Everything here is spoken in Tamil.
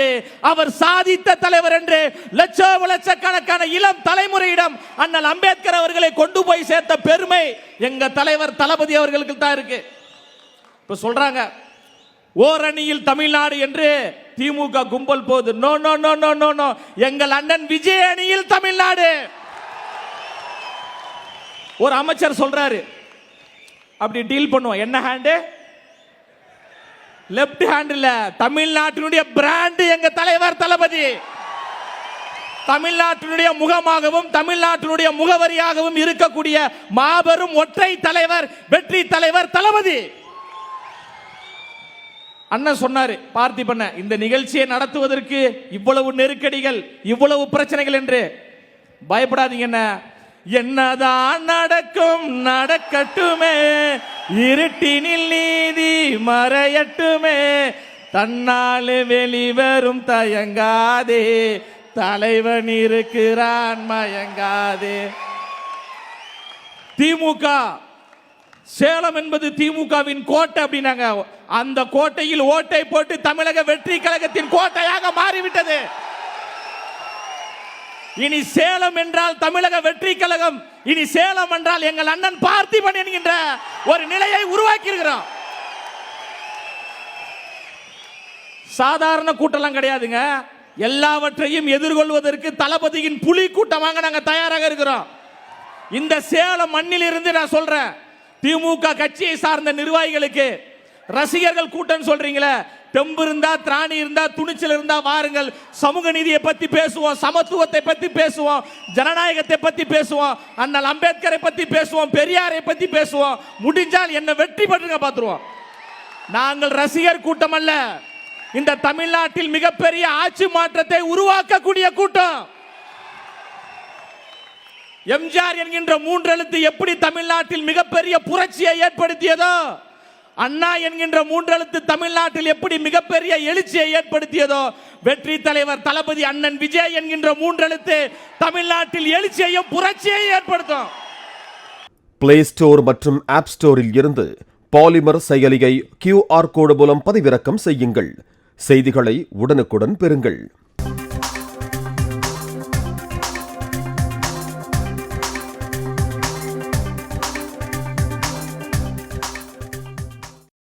கிடையாது. அவர் சாதித்த தலைவர் என்று லட்சக்கணக்கான இளம் தலைமுறையிடம் அண்ணல் அம்பேத்கர் அவர்களை கொண்டு போய் சேர்த்த பெருமை எங்க தலைவர் தளபதி அவர்களுக்கு தான் இருக்கு. இப்ப சொல்றாங்க ஓரணியில் தமிழ்நாடு என்று திமுக கும்பல் போது. No no no no no no, எங்கள் அண்ணன் விஜய் அணியில் தமிழ்நாடு. ஒரு அமைச்சர் சொல்றாரு, அப்படி டீல் பண்ணுவோம். என்ன ஹேண்டு? லெப்ட் ஹேண்ட் இல்ல, தமிழ்நாட்டினுடைய பிராண்ட் எங்க தலைவர் தளபதி. தமிழ்நாட்டினுடைய முகமாகவும் தமிழ்நாட்டினுடைய முகவரியாகவும் இருக்கக்கூடிய மாபெரும் ஒற்றை தலைவர், வெற்றி தலைவர் தளபதி. அண்ணன் சொன்னாரு பார்த்திபன், இந்த நிகழ்ச்சியை நடத்துவதற்கு இவ்வளவு நெருக்கடிகள், இவ்வளவு பிரச்சனைகள் என்று. பயப்படாதீங்க, என்னதான் நடக்கும் நடக்கட்டுமே, இருட்டினில் நீதி மறையட்டுமே, தன்னால் வெளிவரும் தயங்காதே, தலைவன் இருக்கிறான் மயங்காதே. திமுக சேலம் என்பது திமுகவின் கோட்டை அப்படின்னாங்க. அந்த கோட்டையில் ஓட்டை போட்டு தமிழக வெற்றி கழகத்தின் கோட்டையாக மாறிவிட்டது. இனி சேலம் என்றால் தமிழக வெற்றி கழகம், இனி சேலம் என்றால் எங்கள் அண்ணன் பார்த்திபன் என்கின்ற ஒரு நிலையை உருவாக்கி இருக்கிறோம். சாதாரண கூட்டம் கிடையாதுங்க. எல்லாவற்றையும் எதிர்கொள்வதற்கு தளபதியின் புலி கூட்டமாக நாங்கள் தயாராக இருக்கிறோம். இந்த சேலம் மண்ணில் இருந்து நான் சொல்றேன், திமுக கட்சியை சார்ந்த நிர்வாகிகளுக்கு ரசிகர்கள் கூட்டம் சொல்றீங்களே, தெம்பு இருந்தா, திராணி இருந்தா, துணிச்சல் இருந்தா வாருங்கள். சமூக நீதியை பத்தி பேசுவோம், சமத்துவத்தை பத்தி பேசுவோம், ஜனநாயகத்தை பத்தி பேசுவோம், அண்ணல் அம்பேத்கரை பத்தி பேசுவோம், பெரியாரை பத்தி பேசுவோம். முடிஞ்சால் என்ன வெற்றி பெற்றுங்க பார்த்துருவோம். நாங்கள் ரசிகர் கூட்டம் அல்ல, இந்த தமிழ்நாட்டில் மிகப்பெரிய ஆட்சி மாற்றத்தை உருவாக்கக்கூடிய கூட்டம். எம்ஜிஆர் என்கின்ற மூன்றெழுத்து எப்படி தமிழ்நாட்டில் மிகப்பெரிய புரட்சியை ஏற்படுத்தியதோ, அண்ணா என்கின்ற மூன்றெழுத்து தமிழ்நாட்டில் எப்படி மிகப்பெரிய எழுச்சியை ஏற்படுத்தியதோ, வெற்றி தலைவர் தளபதி அண்ணன் விஜய் என்கின்ற மூன்றெழுத்து தமிழ்நாட்டில் எழுச்சியையும் புரட்சியையும் ஏற்படுத்தும். பிளே ஸ்டோர் மற்றும் ஆப் ஸ்டோரில் இருந்து பாலிமர் செயலியை QR கோடு மூலம் பதிவிறக்கம் செய்யுங்கள். செய்திகளை உடனுக்குடன் பெறுங்கள்.